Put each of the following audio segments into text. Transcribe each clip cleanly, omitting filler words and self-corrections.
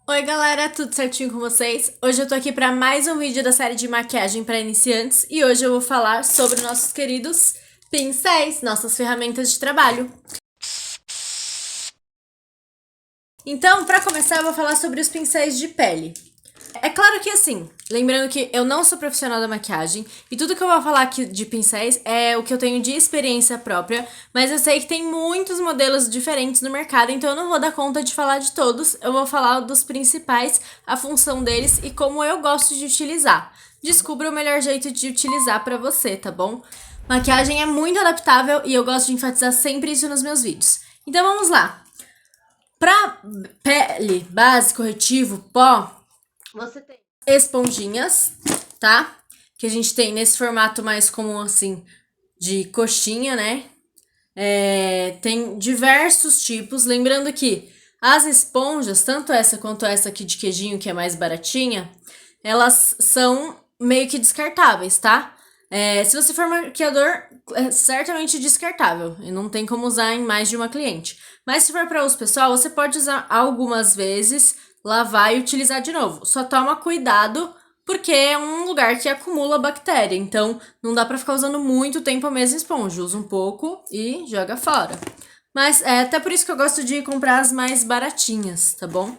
Oi galera, tudo certinho com vocês? Hoje eu tô aqui para mais um vídeo da série de maquiagem para iniciantes e hoje eu vou falar sobre nossos queridos pincéis, nossas ferramentas de trabalho. Então, para começar, eu vou falar sobre os pincéis de pele. É claro que assim, lembrando que eu não sou profissional da maquiagem e tudo que eu vou falar aqui de pincéis é o que eu tenho de experiência própria, mas eu sei que tem muitos modelos diferentes no mercado, então eu não vou dar conta de falar de todos, eu vou falar dos principais, a função deles e como eu gosto de utilizar. Descubra o melhor jeito de utilizar pra você, tá bom? Maquiagem é muito adaptável e eu gosto de enfatizar sempre isso nos meus vídeos. Então vamos lá. Pra pele, base, corretivo, pó, você tem esponjinhas, tá? Que a gente tem nesse formato mais comum, assim, de coxinha, né? Tem diversos tipos. Lembrando que as esponjas, tanto essa quanto essa aqui de queijinho, que é mais baratinha, elas são meio que descartáveis, tá? Se você for maquiador, é certamente descartável e não tem como usar em mais de uma cliente. Mas se for para uso pessoal, você pode usar algumas vezes, lavar e utilizar de novo. Só toma cuidado porque é um lugar que acumula bactéria, então não dá para ficar usando muito tempo a mesma esponja. Usa um pouco e joga fora. Mas é até por isso que eu gosto de comprar as mais baratinhas, tá bom?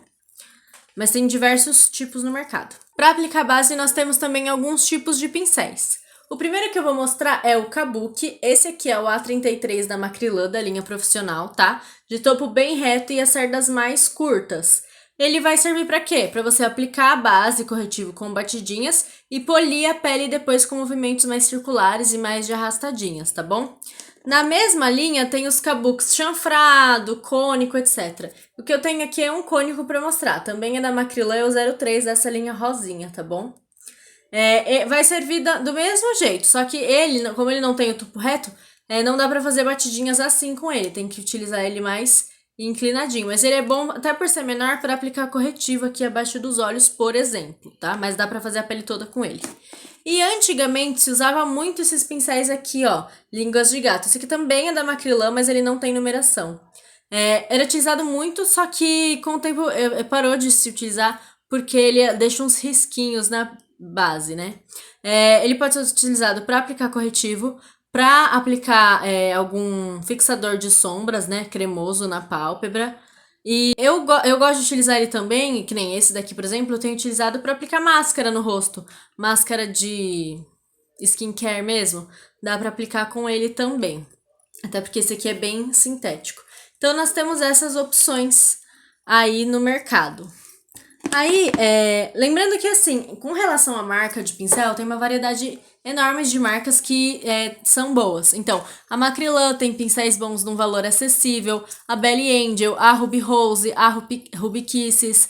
Mas tem diversos tipos no mercado. Para aplicar base, nós temos também alguns tipos de pincéis. O primeiro que eu vou mostrar é o Kabuki. Esse aqui é o A33 da Macrylan, da linha profissional, tá? De topo bem reto e as cerdas mais curtas. Ele vai servir para quê? Para você aplicar a base corretivo com batidinhas e polir a pele depois com movimentos mais circulares e mais de arrastadinhas, tá bom? Na mesma linha tem os kabuks chanfrado, cônico, etc. O que eu tenho aqui é um cônico para mostrar. Também é da Macrylan, é o 03 dessa linha rosinha, tá bom? Vai servir do mesmo jeito, só que ele, como ele não tem o tubo reto, não dá para fazer batidinhas assim com ele. Tem que utilizar ele mais inclinadinho. Mas ele é bom, até por ser menor, para aplicar corretivo aqui abaixo dos olhos, por exemplo, tá? Mas dá para fazer a pele toda com ele. E antigamente se usava muito esses pincéis aqui, ó, línguas de gato. Esse aqui também é da Macrylan, mas ele não tem numeração. Era utilizado muito, só que com o tempo parou de se utilizar porque ele deixa uns risquinhos na base, né? Ele pode ser utilizado para aplicar corretivo, para aplicar algum fixador de sombras, né, cremoso na pálpebra. E eu gosto de utilizar ele também, que nem esse daqui, por exemplo, eu tenho utilizado para aplicar máscara no rosto. Máscara de skincare mesmo, dá para aplicar com ele também. Até porque esse aqui é bem sintético. Então, nós temos essas opções aí no mercado. Aí, lembrando que assim, com relação à marca de pincel, tem uma variedade enorme de marcas que são boas. Então, a Macrylan tem pincéis bons num valor acessível, a Belly Angel, a Ruby Rose, a Ruby Kisses,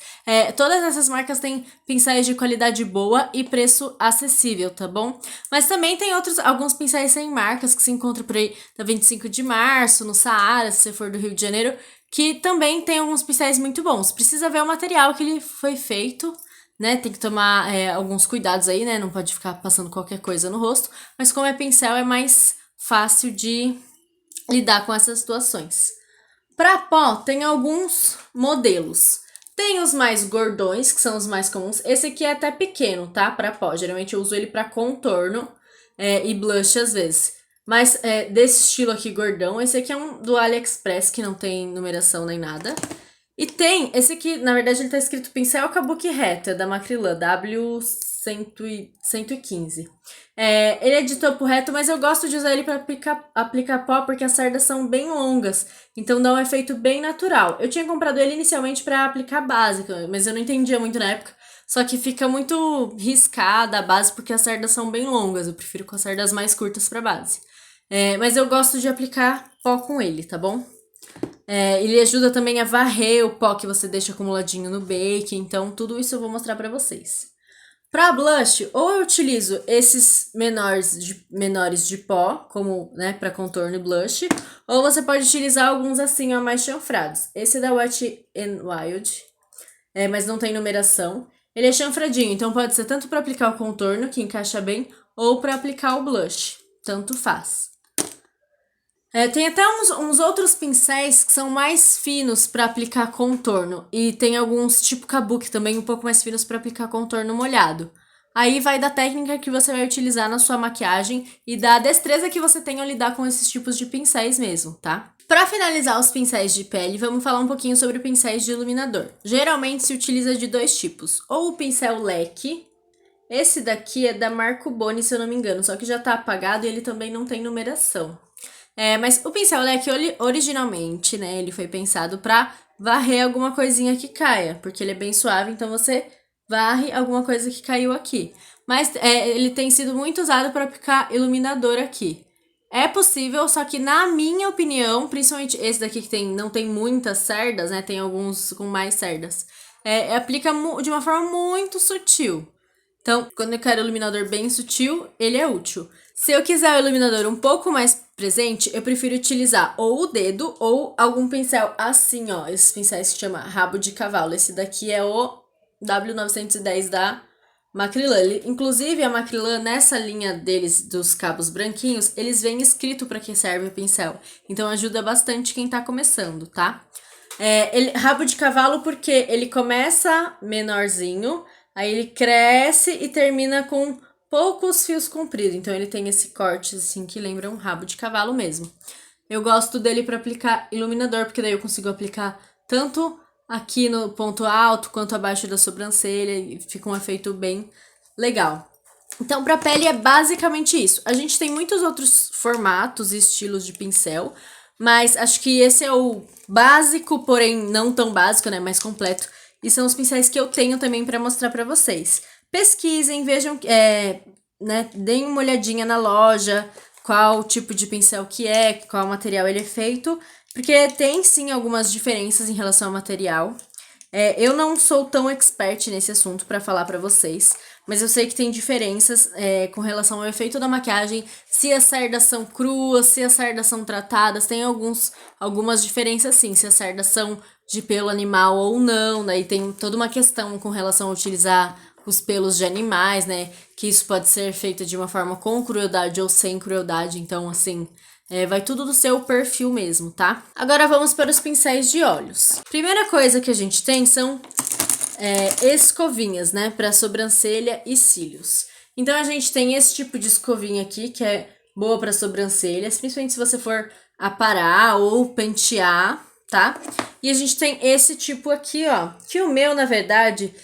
todas essas marcas têm pincéis de qualidade boa e preço acessível, tá bom? Mas também tem alguns pincéis sem marcas que se encontram por aí da 25 de março, no Saara, se você for do Rio de Janeiro, que também tem alguns pincéis muito bons. Precisa ver o material que ele foi feito, né? Tem que tomar alguns cuidados aí, né? Não pode ficar passando qualquer coisa no rosto. Mas como é pincel, é mais fácil de lidar com essas situações. Para pó, tem alguns modelos. Tem os mais gordões, que são os mais comuns. Esse aqui é até pequeno, tá? Para pó. Geralmente eu uso ele para contorno e blush às vezes. Mas desse estilo aqui gordão, esse aqui é um do AliExpress, que não tem numeração nem nada. E tem, esse aqui, na verdade, ele tá escrito pincel kabuki reto, é da Macrylan, W115. Ele é de topo reto, mas eu gosto de usar ele para aplicar pó porque as cerdas são bem longas, então dá um efeito bem natural. Eu tinha comprado ele inicialmente para aplicar básica, mas eu não entendia muito na época, só que fica muito riscada a base porque as cerdas são bem longas, eu prefiro com as cerdas mais curtas para base. Mas eu gosto de aplicar pó com ele, tá bom? Ele ajuda também a varrer o pó que você deixa acumuladinho no bake, então tudo isso eu vou mostrar pra vocês. Para blush, ou eu utilizo esses menores de pó, como né, para contorno e blush, ou você pode utilizar alguns assim, ó, mais chanfrados. Esse é da Wet n Wild, mas não tem numeração. Ele é chanfradinho, então pode ser tanto para aplicar o contorno, que encaixa bem, ou para aplicar o blush, tanto faz. Tem até uns outros pincéis que são mais finos para aplicar contorno. E tem alguns, tipo kabuki também, um pouco mais finos para aplicar contorno molhado. Aí vai da técnica que você vai utilizar na sua maquiagem e da destreza que você tem ao lidar com esses tipos de pincéis mesmo, tá? Para finalizar os pincéis de pele, vamos falar um pouquinho sobre pincéis de iluminador. Geralmente se utiliza de dois tipos, ou o pincel leque. Esse daqui é da Marco Boni, se eu não me engano, só que já tá apagado e ele também não tem numeração. Mas o pincel leque originalmente, né, ele foi pensado pra varrer alguma coisinha que caia, porque ele é bem suave, então você varre alguma coisa que caiu aqui. Mas ele tem sido muito usado para aplicar iluminador aqui. É possível, só que na minha opinião, principalmente esse daqui que não tem muitas cerdas, né, tem alguns com mais cerdas, aplica de uma forma muito sutil. Então, quando eu quero iluminador bem sutil, ele é útil. Se eu quiser o iluminador um pouco mais presente, eu prefiro utilizar ou o dedo ou algum pincel assim, ó. Esses pincéis que chama rabo de cavalo. Esse daqui é o W910 da Macrylan. Inclusive, a Macrylan, nessa linha deles, dos cabos branquinhos, eles vêm escrito para que serve o pincel. Então, ajuda bastante quem tá começando, tá? Rabo de cavalo porque ele começa menorzinho, aí ele cresce e termina com poucos fios compridos. Então ele tem esse corte assim que lembra um rabo de cavalo mesmo. Eu gosto dele para aplicar iluminador, porque daí eu consigo aplicar tanto aqui no ponto alto quanto abaixo da sobrancelha e fica um efeito bem legal. Então, para pele é basicamente isso. A gente tem muitos outros formatos e estilos de pincel, mas acho que esse é o básico, porém não tão básico, né, mais completo. E são os pincéis que eu tenho também para mostrar para vocês. Pesquisem, vejam, né, deem uma olhadinha na loja, qual tipo de pincel que qual material ele é feito, porque tem sim algumas diferenças em relação ao material. Eu não sou tão expert nesse assunto para falar para vocês, mas eu sei que tem diferenças com relação ao efeito da maquiagem, se as cerdas são cruas, se as cerdas são tratadas, tem algumas diferenças sim, se as cerdas são de pelo animal ou não, daí tem toda uma questão com relação a utilizar os pelos de animais, né, que isso pode ser feito de uma forma com crueldade ou sem crueldade, então assim, vai tudo do seu perfil mesmo, tá? Agora vamos para os pincéis de olhos. Primeira coisa que a gente tem são escovinhas, né, para sobrancelha e cílios. Então a gente tem esse tipo de escovinha aqui, que é boa para sobrancelhas, principalmente se você for aparar ou pentear, tá? E a gente tem esse tipo aqui, ó, que o meu, na verdade,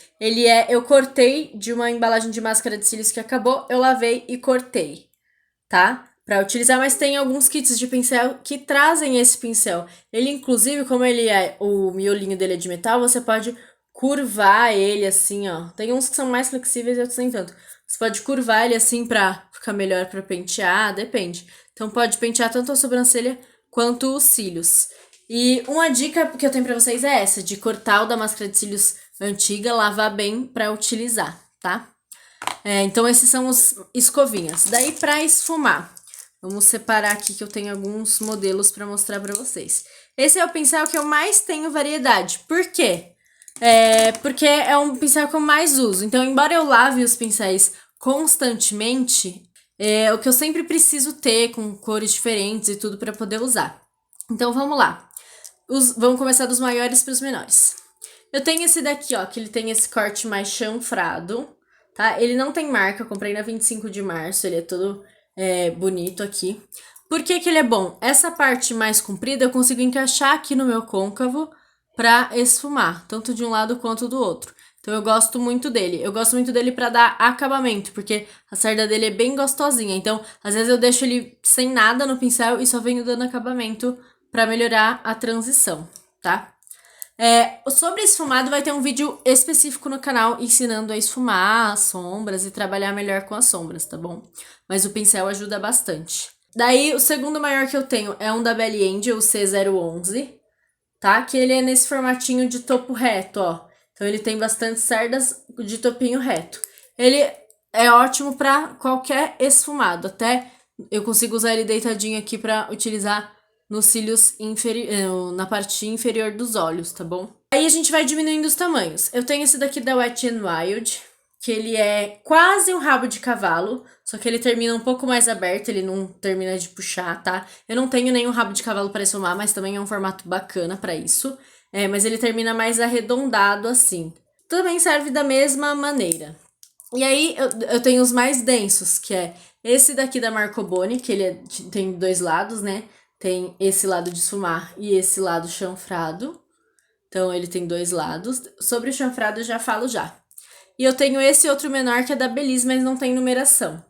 eu cortei de uma embalagem de máscara de cílios que acabou, eu lavei e cortei, tá? Pra utilizar, mas tem alguns kits de pincel que trazem esse pincel. Ele, inclusive, como o miolinho dele é de metal, você pode curvar ele assim, ó. Tem uns que são mais flexíveis e outros nem tanto. Você pode curvar ele assim pra ficar melhor pra pentear, depende. Então pode pentear tanto a sobrancelha quanto os cílios. E uma dica que eu tenho pra vocês é essa, de cortar o da máscara de cílios antiga, lavar bem pra utilizar, tá? Então esses são os escovinhas. Daí pra esfumar, vamos separar aqui que eu tenho alguns modelos pra mostrar pra vocês. Esse é o pincel que eu mais tenho variedade. Por quê? Porque é um pincel que eu mais uso. Então, embora eu lave os pincéis constantemente, o que eu sempre preciso ter com cores diferentes e tudo pra poder usar. Então, vamos lá. Vamos começar dos maiores para os menores. Eu tenho esse daqui, ó, que ele tem esse corte mais chanfrado, tá? Ele não tem marca, eu comprei na 25 de março, ele é todo bonito aqui. Por que que ele é bom? Essa parte mais comprida eu consigo encaixar aqui no meu côncavo pra esfumar, tanto de um lado quanto do outro. Então eu gosto muito dele. Eu gosto muito dele pra dar acabamento, porque a cerda dele é bem gostosinha. Então, às vezes eu deixo ele sem nada no pincel e só venho dando acabamento pra melhorar a transição, tá? Sobre esfumado vai ter um vídeo específico no canal ensinando a esfumar as sombras e trabalhar melhor com as sombras, tá bom? Mas o pincel ajuda bastante. Daí, o segundo maior que eu tenho é um da Belly Angel, o C011, tá? Que ele é nesse formatinho de topo reto, ó. Então ele tem bastante cerdas de topinho reto. Ele é ótimo pra qualquer esfumado, até eu consigo usar ele deitadinho aqui pra utilizar nos cílios na parte inferior dos olhos, tá bom? Aí a gente vai diminuindo os tamanhos. Eu tenho esse daqui da Wet n Wild, que ele é quase um rabo de cavalo, só que ele termina um pouco mais aberto, ele não termina de puxar, tá? Eu não tenho nenhum rabo de cavalo para esfumar, mas também é um formato bacana para isso. Mas ele termina mais arredondado assim. Também serve da mesma maneira. E aí eu tenho os mais densos, que é esse daqui da Marcobone, que ele tem dois lados, né? Tem esse lado de esfumar e esse lado chanfrado. Então ele tem dois lados. Sobre o chanfrado eu já falo já. E eu tenho esse outro menor que é da Belize, mas não tem numeração.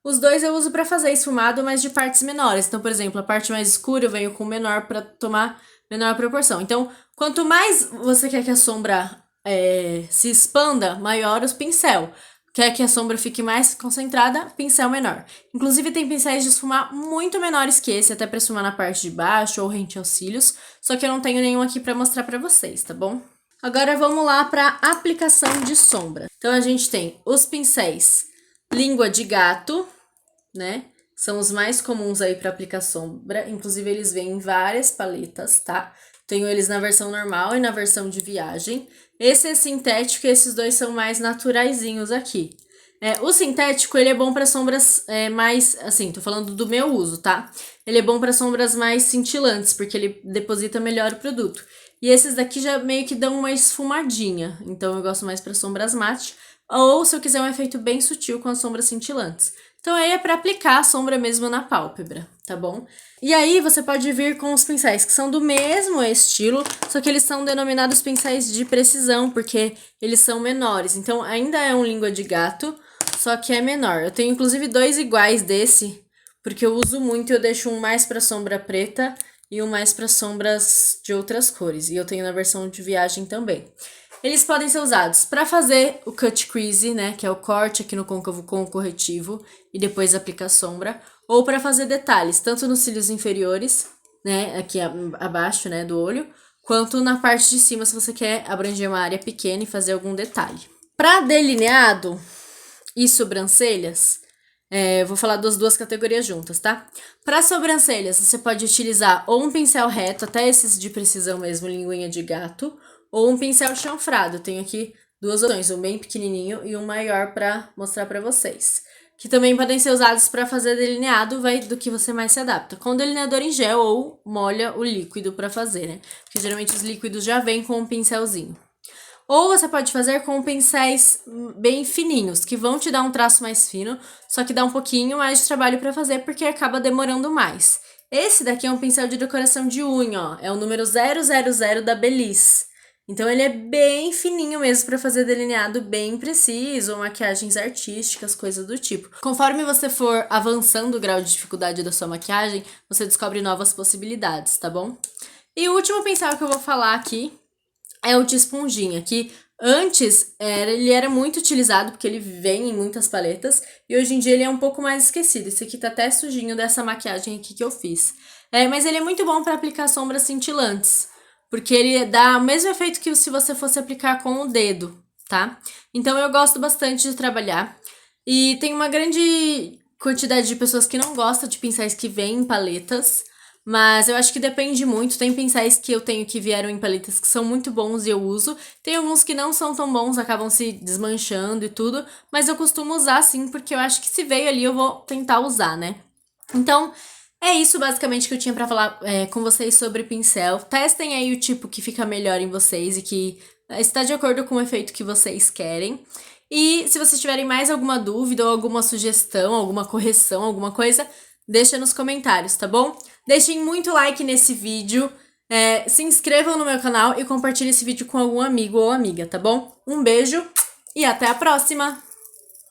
Os dois eu uso para fazer esfumado, mas de partes menores. Então, por exemplo, a parte mais escura eu venho com o menor para tomar menor proporção. Então, quanto mais você quer que a sombra se expanda, maior o pincel. Quer que a sombra fique mais concentrada, pincel menor. Inclusive, tem pincéis de esfumar muito menores que esse, até para esfumar na parte de baixo ou rente aos cílios. Só que eu não tenho nenhum aqui para mostrar para vocês, tá bom? Agora vamos lá para aplicação de sombra. Então, a gente tem os pincéis língua de gato, né? São os mais comuns aí para aplicar sombra. Inclusive, eles vêm em várias paletas, tá? Tenho eles na versão normal e na versão de viagem. Esse é sintético e esses dois são mais naturaizinhos aqui. O sintético, ele é bom para sombras mais, assim, tô falando do meu uso, tá? Ele é bom para sombras mais cintilantes, porque ele deposita melhor o produto. E esses daqui já meio que dão uma esfumadinha, então eu gosto mais para sombras mate. Ou se eu quiser um efeito bem sutil com as sombras cintilantes. Então aí é para aplicar a sombra mesmo na pálpebra, tá bom? E aí você pode vir com os pincéis que são do mesmo estilo, só que eles são denominados pincéis de precisão, porque eles são menores. Então ainda é um língua de gato, só que é menor. Eu tenho inclusive dois iguais desse, porque eu uso muito e eu deixo um mais para sombra preta e um mais para sombras de outras cores. E eu tenho na versão de viagem também. Eles podem ser usados para fazer o cut crease, né, que é o corte aqui no côncavo com o corretivo e depois aplica a sombra, ou para fazer detalhes, tanto nos cílios inferiores, né, aqui abaixo, né, do olho, quanto na parte de cima, se você quer abranger uma área pequena e fazer algum detalhe. Para delineado e sobrancelhas, vou falar das duas categorias juntas, tá? Para sobrancelhas, você pode utilizar ou um pincel reto, até esses de precisão mesmo, linguinha de gato, ou um pincel chanfrado. Eu tenho aqui duas opções, um bem pequenininho e um maior para mostrar para vocês. Que também podem ser usados para fazer delineado, vai do que você mais se adapta. Com delineador em gel ou molha o líquido para fazer, né? Porque geralmente os líquidos já vêm com um pincelzinho. Ou você pode fazer com pincéis bem fininhos, que vão te dar um traço mais fino, só que dá um pouquinho mais de trabalho para fazer porque acaba demorando mais. Esse daqui é um pincel de decoração de unha, ó. É o número 000 da Belize. Então ele é bem fininho mesmo para fazer delineado bem preciso, maquiagens artísticas, coisas do tipo. Conforme você for avançando o grau de dificuldade da sua maquiagem, você descobre novas possibilidades, tá bom? E o último pincel que eu vou falar aqui é o de esponjinha, que antes ele era muito utilizado, porque ele vem em muitas paletas, e hoje em dia ele é um pouco mais esquecido. Esse aqui tá até sujinho dessa maquiagem aqui que eu fiz. Mas ele é muito bom para aplicar sombras cintilantes, porque ele dá o mesmo efeito que se você fosse aplicar com o dedo, tá? Então eu gosto bastante de trabalhar. E tem uma grande quantidade de pessoas que não gostam de pincéis que vêm em paletas, mas eu acho que depende muito. Tem pincéis que eu tenho que vieram em paletas que são muito bons e eu uso. Tem alguns que não são tão bons, acabam se desmanchando e tudo, mas eu costumo usar sim, porque eu acho que se veio ali eu vou tentar usar, né? Então, é isso basicamente que eu tinha pra falar com vocês sobre pincel. Testem aí o tipo que fica melhor em vocês e que está de acordo com o efeito que vocês querem. E se vocês tiverem mais alguma dúvida ou alguma sugestão, alguma correção, alguma coisa, deixa nos comentários, tá bom? Deixem muito like nesse vídeo, se inscrevam no meu canal e compartilhem esse vídeo com algum amigo ou amiga, tá bom? Um beijo e até a próxima!